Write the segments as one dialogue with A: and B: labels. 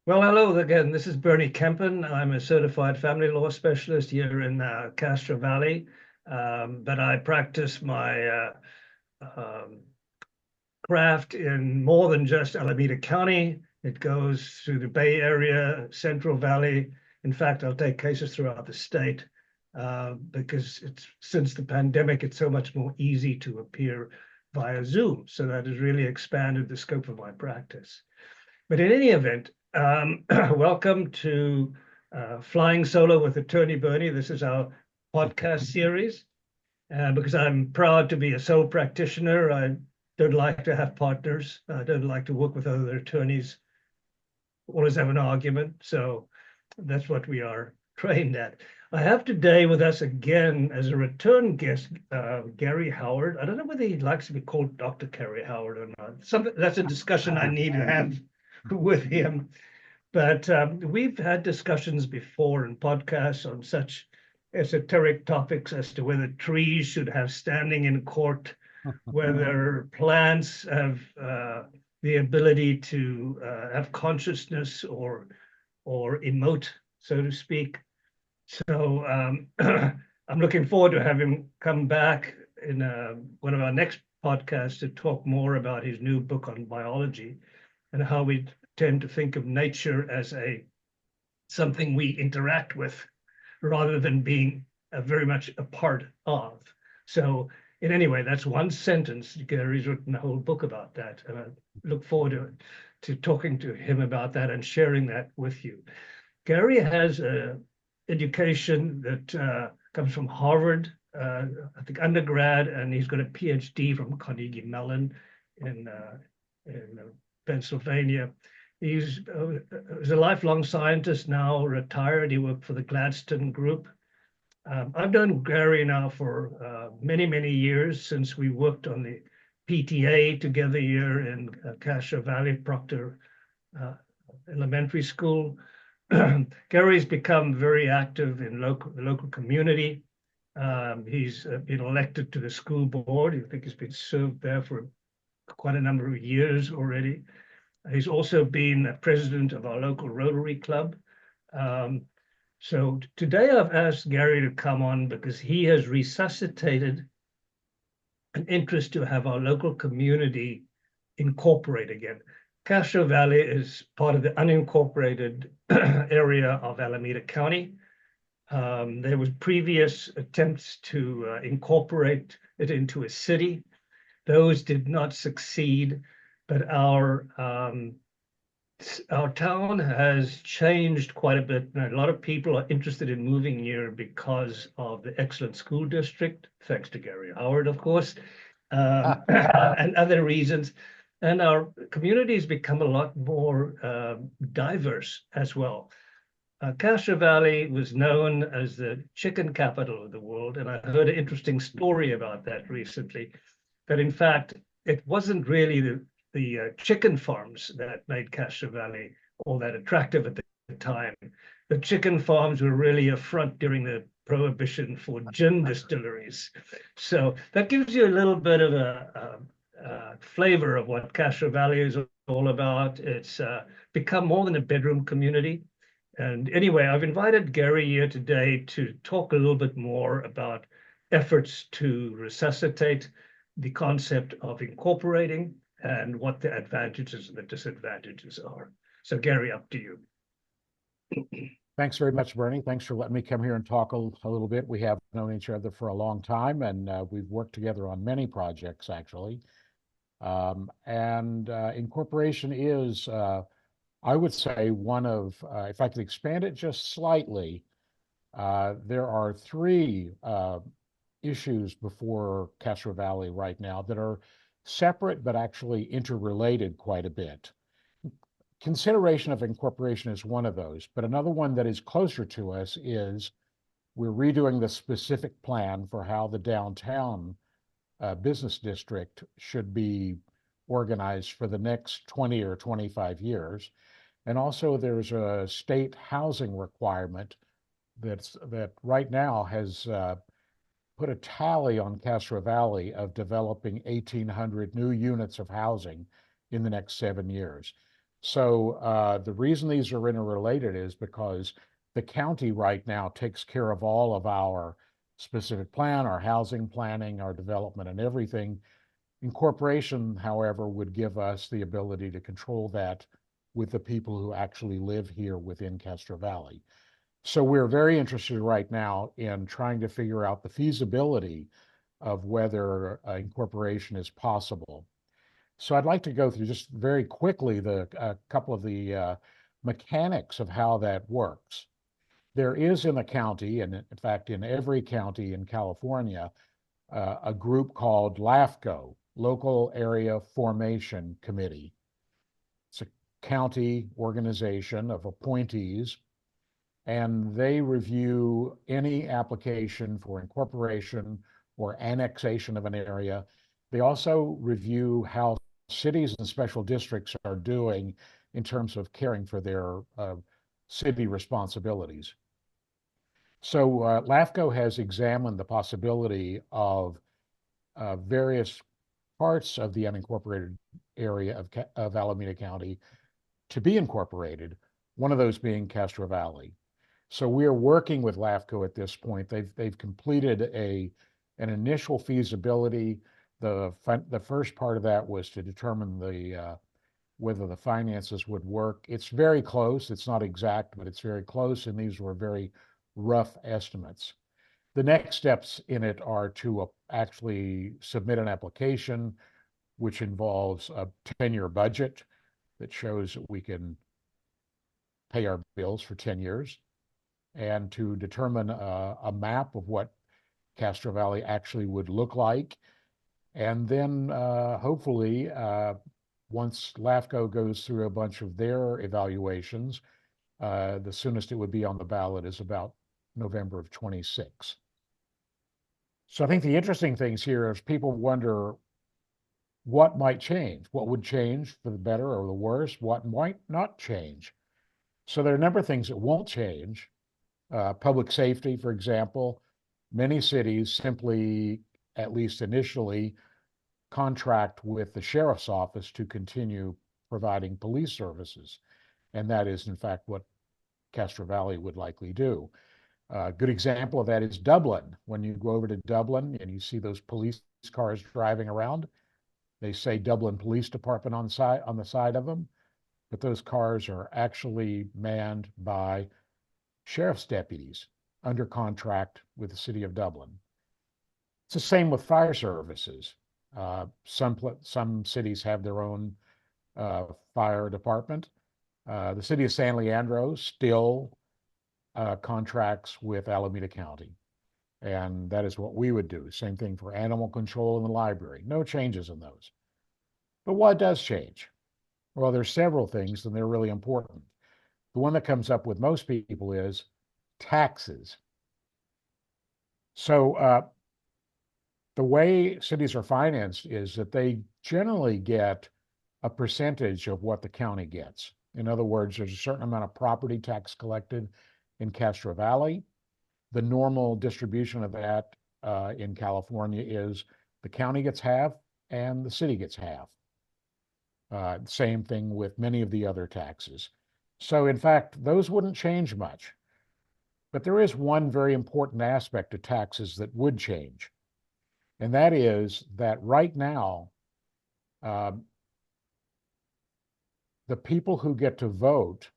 A: Well, hello again. This is Bernie Kempen. I'm a certified family law specialist here in Castro Valley, but I practice my um, craft in more than just Alameda County. It goes through the Bay Area, Central Valley. In fact, I'll take cases throughout the state because it's since the pandemic, it's so much more easy to appear via Zoom. So that has really expanded the scope of my practice. But in any event, welcome to Flying Solo with Attorney Bernie. This is our podcast series because I'm proud to be a sole practitioner. I don't like to have partners. I don't like to work with other attorneys, always have an argument. So that's what we are trained at. I have today with us again as a return guest, Gary Howard. I don't know whether he likes to be called Dr. Gary Howard or not. That's a discussion I need to have with him. But we've had discussions before in podcasts on such esoteric topics as to whether trees should have standing in court, whether plants have the ability to have consciousness or emote, so to speak. So I'm looking forward to having him come back in one of our next podcasts to talk more about his new book on biology and how we tend to think of nature as a something we interact with rather than being very much a part of. So in any way, that's one sentence. Gary's written a whole book about that. And I look forward to talking to him about that and sharing that with you. Gary has an education that comes from Harvard, I think undergrad, and he's got a PhD from Carnegie Mellon in Pennsylvania. He's a lifelong scientist now, retired. He worked for the Gladstone Group. I've known Gary now for many, many years since we worked on the PTA together here in Castro Valley, Proctor Elementary School. Gary's become very active in the local community. He's been elected to the school board. I think he's been served there for quite a number of years already. He's also been a president of our local Rotary Club. So today I've asked Gary to come on because he has resuscitated an interest to have our local community incorporate again. Castro Valley is part of the unincorporated area of Alameda County. There was previous attempts to incorporate it into a city. Those did not succeed, but our town has changed quite a bit. And a lot of people are interested in moving here because of the excellent school district, thanks to Gary Howard, of course, and other reasons. And our community has become a lot more diverse as well. Castro Valley was known as the chicken capital of the world, and I heard an interesting story about that recently, that in fact, it wasn't really the chicken farms that made Castro Valley all that attractive at the time. The chicken farms were really a front during the prohibition for gin distilleries. So that gives you a little bit of a flavor of what Castro Valley is all about. It's become more than a bedroom community. And anyway, I've invited Gary here today to talk a little bit more about efforts to resuscitate the concept of incorporating and what the advantages and the disadvantages are. So Gary, up to you.
B: Thanks very much, Bernie. Thanks for letting me come here and talk a little bit. We have known each other for a long time, and we've worked together on many projects, actually. Incorporation is, I would say, one of, if I could expand it just slightly, there are three issues before Castro Valley right now that are separate but actually interrelated quite a bit. Consideration of incorporation is one of those, but another one that is closer to us is we're redoing the specific plan for how the downtown business district should be organized for the next 20 or 25 years. And also there's a state housing requirement that right now has put a tally on Castro Valley of developing 1,800 new units of housing in the next 7 years. So the reason these are interrelated is because the county right now takes care of all of our specific plan, our housing planning, our development and everything. Incorporation, however, would give us the ability to control that with the people who actually live here within Castro Valley. So we're very interested right now in trying to figure out the feasibility of whether incorporation is possible. So I'd like to go through just very quickly a couple of the mechanics of how that works. There is in the county, and in fact in every county in California, a group called LAFCO, Local Area Formation Committee. It's a county organization of appointees, and they review any application for incorporation or annexation of an area. They also review how cities and special districts are doing in terms of caring for their city responsibilities. So LAFCO has examined the possibility of various parts of the unincorporated area of Alameda County to be incorporated, one of those being Castro Valley. So we're working with LAFCO at this point. They've completed an initial feasibility. The first part of that was to determine whether the finances would work. It's very close. It's not exact, but it's very close, and these were very rough estimates. The next steps in it are to actually submit an application, which involves a 10-year budget that shows that we can pay our bills for 10 years, and to determine a map of what Castro Valley actually would look like. And then hopefully, once LAFCO goes through a bunch of their evaluations, the soonest it would be on the ballot is about November of 26. So I think the interesting things here is people wonder what might change, what would change for the better or the worse, what might not change. So there are a number of things that won't change. Public safety, for example, many cities simply, at least initially, contract with the sheriff's office to continue providing police services. And that is, in fact, what Castro Valley would likely do. A good example of that is Dublin. When you go over to Dublin and you see those police cars driving around, they say Dublin Police Department on the side of them, but those cars are actually manned by sheriff's deputies under contract with the city of Dublin. It's the same with fire services. Some cities have their own fire department. The city of San Leandro still contracts with Alameda County, and that is what we would do. Same thing for animal control in the library. No changes in those. But what does change? Well, there's several things, and they're really important. The one that comes up with most people is taxes. So the way cities are financed is that they generally get a percentage of what the county gets. In other words, there's a certain amount of property tax collected in Castro Valley. The normal distribution of that in California is the county gets half and the city gets half. Same thing with many of the other taxes. So in fact, those wouldn't change much. But there is one very important aspect of taxes that would change. And that is that right now, the people who get to vote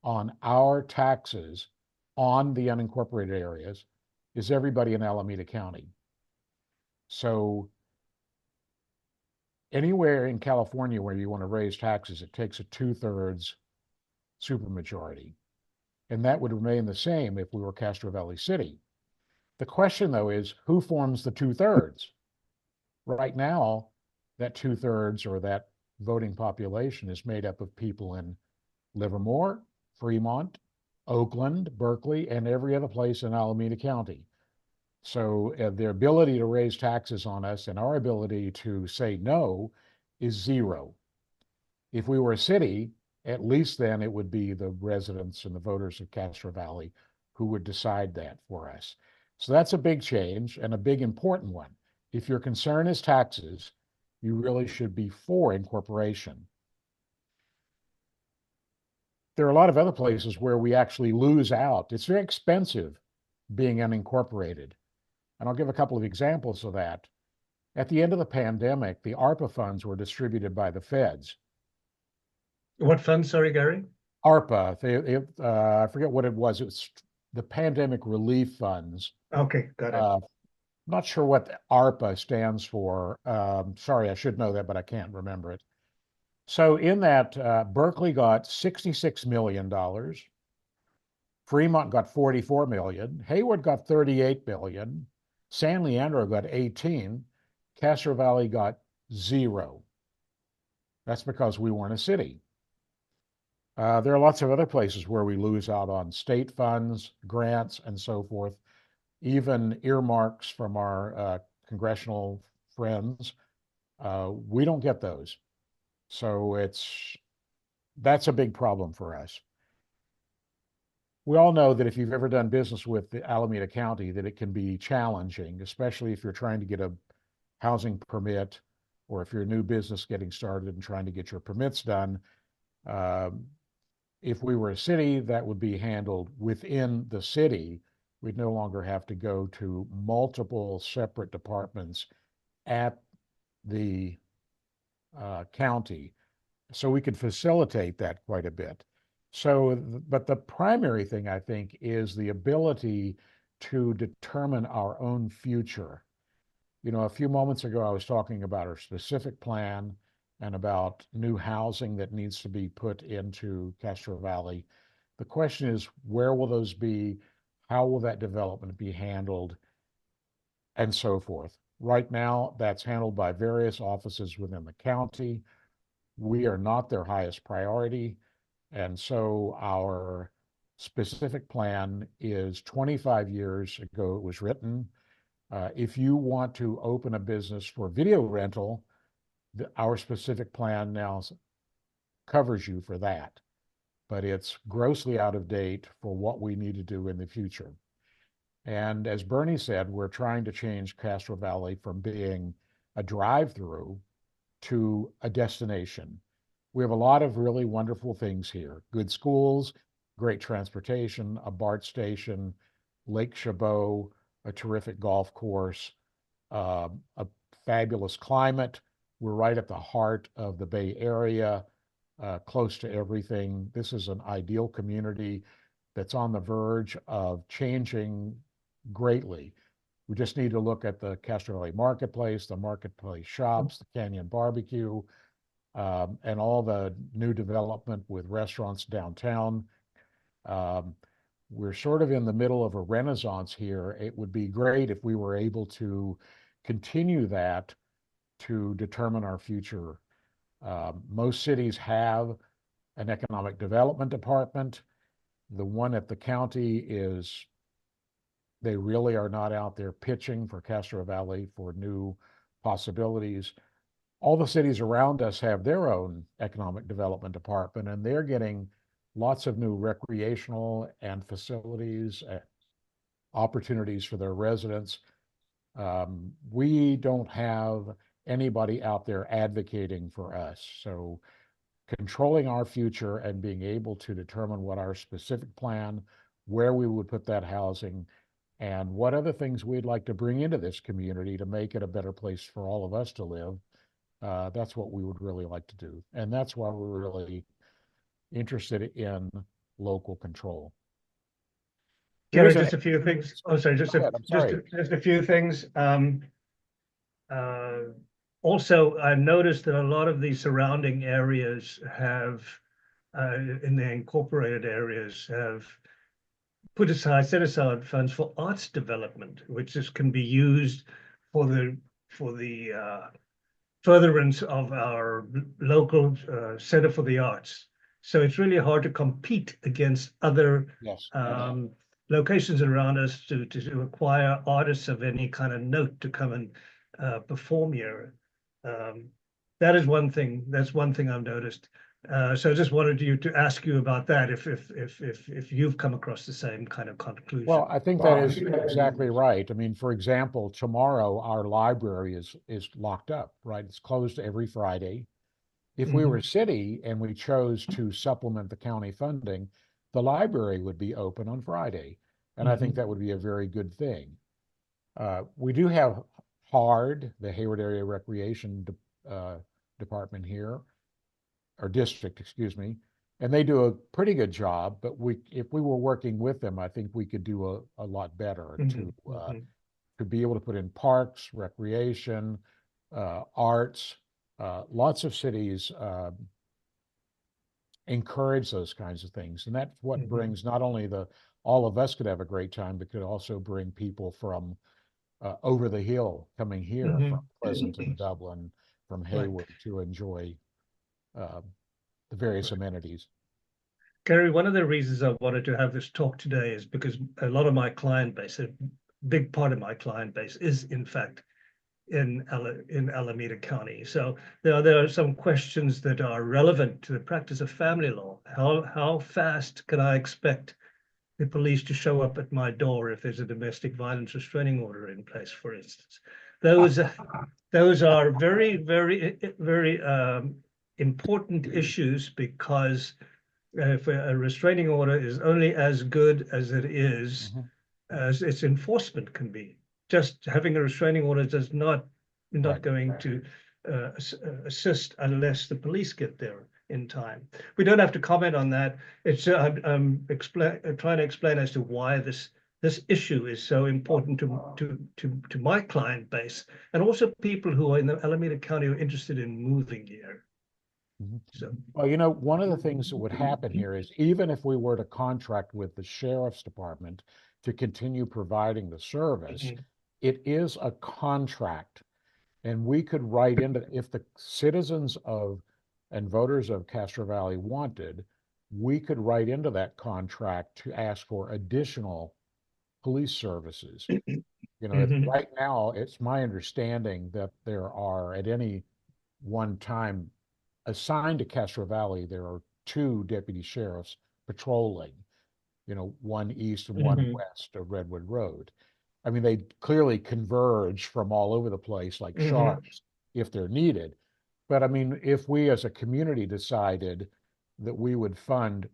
B: on our taxes on the unincorporated areas is everybody in Alameda County. So anywhere in California where you want to raise taxes, it takes a 2/3 supermajority. And that would remain the same if we were Castro Valley City. The question, though, is who forms the 2/3? Right now, that 2/3 or that voting population is made up of people in Livermore, Fremont, Oakland, Berkeley, and every other place in Alameda County. So their ability to raise taxes on us and our ability to say no is zero. If we were a city, at least then it would be the residents and the voters of Castro Valley who would decide that for us. So that's a big change and a big important one. If your concern is taxes, you really should be for incorporation. there are a lot of other places where we actually lose out. It's very expensive being unincorporated. And I'll give a couple of examples of that. At the end of the pandemic, the ARPA funds were distributed by the feds.
A: What fund? Sorry, Gary.
B: ARPA, I forget what it was. It was the pandemic relief funds.
A: Okay, got it.
B: Not sure what the ARPA stands for. Sorry, I should know that, but I can't remember it. So in that, Berkeley got $66 million. Fremont got 44 million. Hayward got 38 million. San Leandro got 18. Castro Valley got 0. That's because we weren't a city. There are lots of other places where we lose out on state funds, grants, and so forth, even earmarks from our congressional friends. We don't get those. So that's a big problem for us. We all know that if you've ever done business with the Alameda County, that it can be challenging, especially if you're trying to get a housing permit or if you're a new business getting started and trying to get your permits done. If we were a city, that would be handled within the city. We'd no longer have to go to multiple separate departments at the county. So we could facilitate that quite a bit. So, but the primary thing I think is the ability to determine our own future. You know, a few moments ago, I was talking about our specific plan and about new housing that needs to be put into Castro Valley. The question is, where will those be? How will that development be handled? And so forth. Right now, that's handled by various offices within the county. We are not their highest priority. And so our specific plan is 25 years ago it was written. If you want to open a business for video rental, our specific plan now covers you for that. But it's grossly out of date for what we need to do in the future. And as Bernie said, we're trying to change Castro Valley from being a drive-through to a destination. We have a lot of really wonderful things here. Good schools, great transportation, a BART station, Lake Chabot, a terrific golf course, a fabulous climate. We're right at the heart of the Bay Area, close to everything. This is an ideal community that's on the verge of changing greatly. We just need to look at the Castro Valley Marketplace, the Marketplace shops, the Canyon Barbecue, and all the new development with restaurants downtown. We're sort of in the middle of a renaissance here. It would be great if we were able to continue that to determine our future. Most cities have an economic development department. The one at the county is, they really are not out there pitching for Castro Valley for new possibilities. All the cities around us have their own economic development department, and they're getting lots of new recreational and facilities and opportunities for their residents. We don't have anybody out there advocating for us. So controlling our future and being able to determine what our specific plan, where we would put that housing, and what other things we'd like to bring into this community to make it a better place for all of us to live. That's what we would really like to do. And that's why we're really interested in local control.
A: Gary, just a few things. Oh, sorry, just a few things. Also, I've noticed that a lot of the surrounding areas have, in the incorporated areas, have set aside funds for arts development, which can be used for the furtherance of our local Center for the Arts. So it's really hard to compete against other locations around us to acquire artists of any kind of note to come and perform here. That is one thing. That's one thing I've noticed. So I just wanted to ask you about that, if you've come across the same kind of conclusion.
B: Well, I think that is exactly right. I mean, for example, tomorrow our library is locked up, right? It's closed every Friday. If we were a city and we chose to supplement the county funding, the library would be open on Friday. And I think that would be a very good thing. We do have HARD, the Hayward Area Recreation Department here, or district, excuse me, and they do a pretty good job. But if we were working with them, I think we could do a lot better to be able to put in parks, recreation, arts. Lots of cities encourage those kinds of things, and that's what brings not only all of us could have a great time, but could also bring people from over the hill coming here from Pleasanton, Dublin, from Hayward to enjoy the various amenities.
A: Gary, one of the reasons I wanted to have this talk today is because a lot of my client base, a big part of my client base, is in fact in Alameda County. So there are some questions that are relevant to the practice of family law. How fast can I expect the police to show up at my door if there's a domestic violence restraining order in place, for instance? Those are very, very, very important issues, because if a restraining order is only as good as it is as its enforcement can be. Just having a restraining order does not going to assist unless the police get there in time. We don't have to comment on that. It's I'm trying to explain as to why this issue is so important to my client base, and also people who are in the Alameda County who are interested in moving here. So,
B: well, one of the things that would happen here is, even if we were to contract with the sheriff's department to continue providing the service, it is a contract. And we could write into, if the citizens and voters of Castro Valley wanted, we could write into that contract to ask for additional police services. Right now, it's my understanding that there are, at any one time, assigned to Castro Valley, there are 2 deputy sheriffs patrolling, one east and one west of Redwood Road. I mean, they clearly converge from all over the place like sharks if they're needed. But I mean, if we as a community decided that we would fund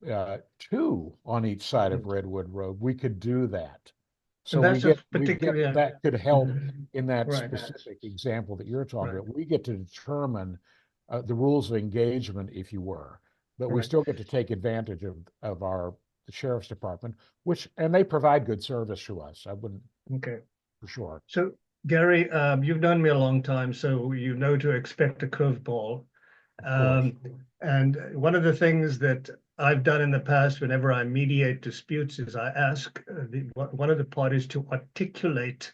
B: 2 on each side of Redwood Road, we could do that. So that could help in that specific example that you're talking about. We get to determine the rules of engagement, if you were, but we still get to take advantage of the sheriff's department, and they provide good service to us. I wouldn't, for sure.
A: So Gary, you've known me a long time, so you know to expect a curveball. And one of the things that I've done in the past whenever I mediate disputes is I ask one of the parties to articulate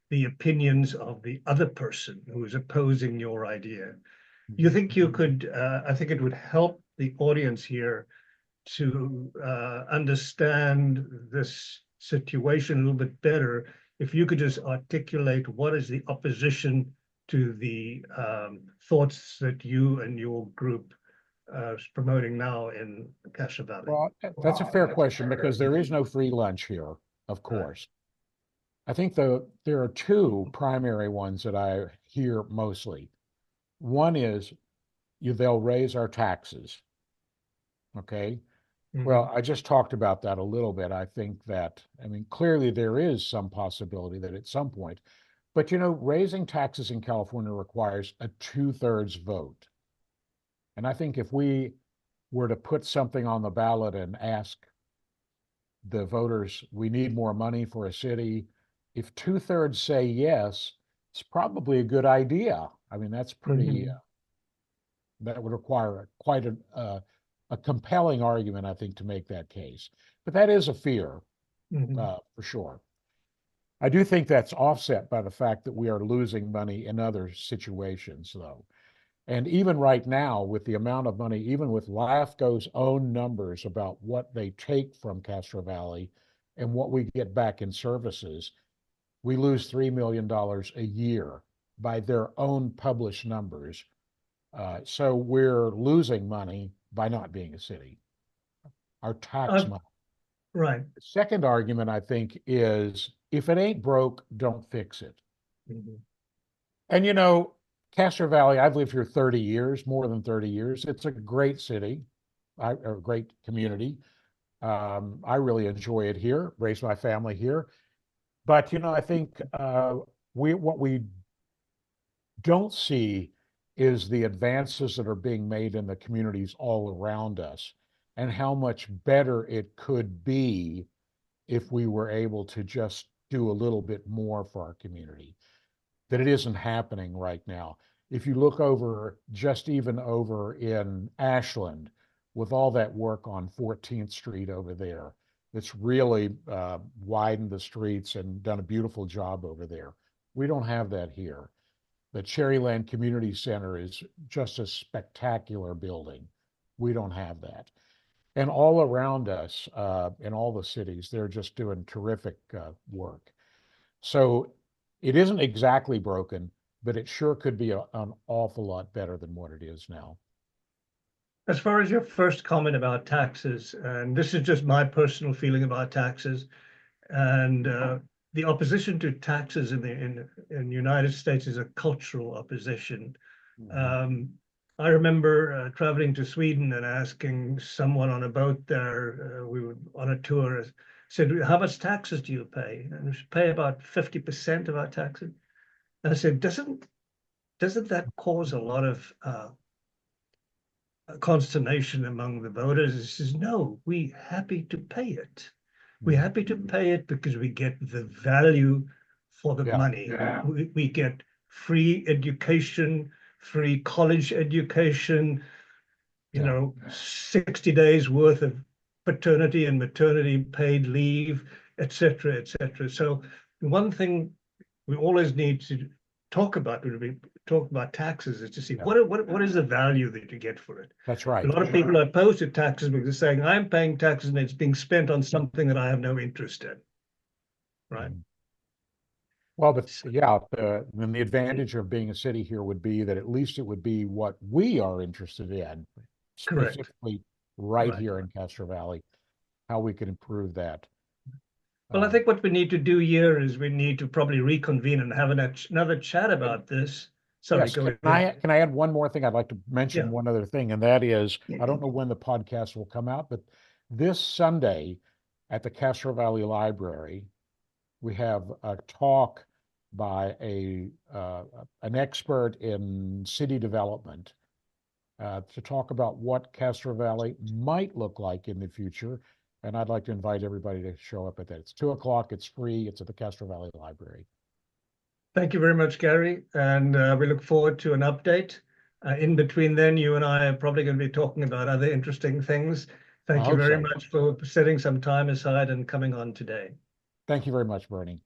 A: the opinions of the other person who is opposing your idea. You think you could, I think it would help the audience here to understand this situation a little bit better if you could just articulate what is the opposition to the thoughts that you and your group is promoting now in Castro Valley.
B: Well, that's a fair question, because there is no free lunch here, of course. I think there are 2 primary ones that I hear mostly. One is they'll raise our taxes. Okay. Well, I just talked about that a little bit. I think that, I mean, clearly there is some possibility that at some point, but raising taxes in California requires a 2/3 vote. And I think if we were to put something on the ballot and ask the voters, we need more money for a city, if 2/3 say yes, it's probably a good idea. I mean, that's pretty, that would require quite a compelling argument, I think, to make that case. But that is a fear, for sure. I do think that's offset by the fact that we are losing money in other situations, though. And even right now, with the amount of money, even with LAFCO's own numbers about what they take from Castro Valley and what we get back in services, we lose $3 million a year by their own published numbers. So we're losing money by not being a city. Our tax money.
A: Right.
B: The second argument, I think, is if it ain't broke, don't fix it. And Castro Valley, I've lived here 30 years, more than 30 years. It's a great city, a great community. I really enjoy it here, raised my family here. But, I think what we don't see is the advances that are being made in the communities all around us and how much better it could be if we were able to just do a little bit more for our community, that it isn't happening right now. If you look over, just even over in Ashland, with all that work on 14th Street over there, it's really widened the streets and done a beautiful job over there. We don't have that here. The Cherryland Community Center is just a spectacular building. We don't have that. And all around us, in all the cities, they're just doing terrific work. So it isn't exactly broken, but it sure could be an awful lot better than what it is now.
A: As far as your first comment about taxes, and this is just my personal feeling about taxes, and the opposition to taxes in the United States is a cultural opposition. I remember traveling to Sweden and asking someone on a boat there, we were on a tour, said, how much taxes do you pay? And we pay about 50% of our taxes. And I said, doesn't that cause a lot of consternation among the voters? He says, no, we're happy to pay it. We're happy to pay it because we get the value for the money. Yeah. We get free education, free college education, 60 days worth of paternity and maternity paid leave, etc., etc. So one thing we always need to talk about when we talk about taxes is to see what is the value that you get for it.
B: That's right.
A: A lot of people are opposed to taxes because they're saying I'm paying taxes and it's being spent on something that I have no interest in. Right.
B: Well, but yeah, then the advantage of being a city here would be that at least it would be what we are interested in, specifically right here in Castro Valley, how we can improve that.
A: Well, I think what we need to do here is we need to probably reconvene and have another chat about this. Sorry,
B: yes, can I add one more thing? I'd like to mention one other thing, and that is, I don't know when the podcast will come out, but this Sunday at the Castro Valley Library, we have a talk by an expert in city development to talk about what Castro Valley might look like in the future. And I'd like to invite everybody to show up at that. It's 2 o'clock. It's free. It's at the Castro Valley Library.
A: Thank you very much, Gary. And we look forward to an update. In between then, you and I are probably going to be talking about other interesting things. Thank you very much for setting some time aside and coming on today.
B: Thank you very much, Bernie.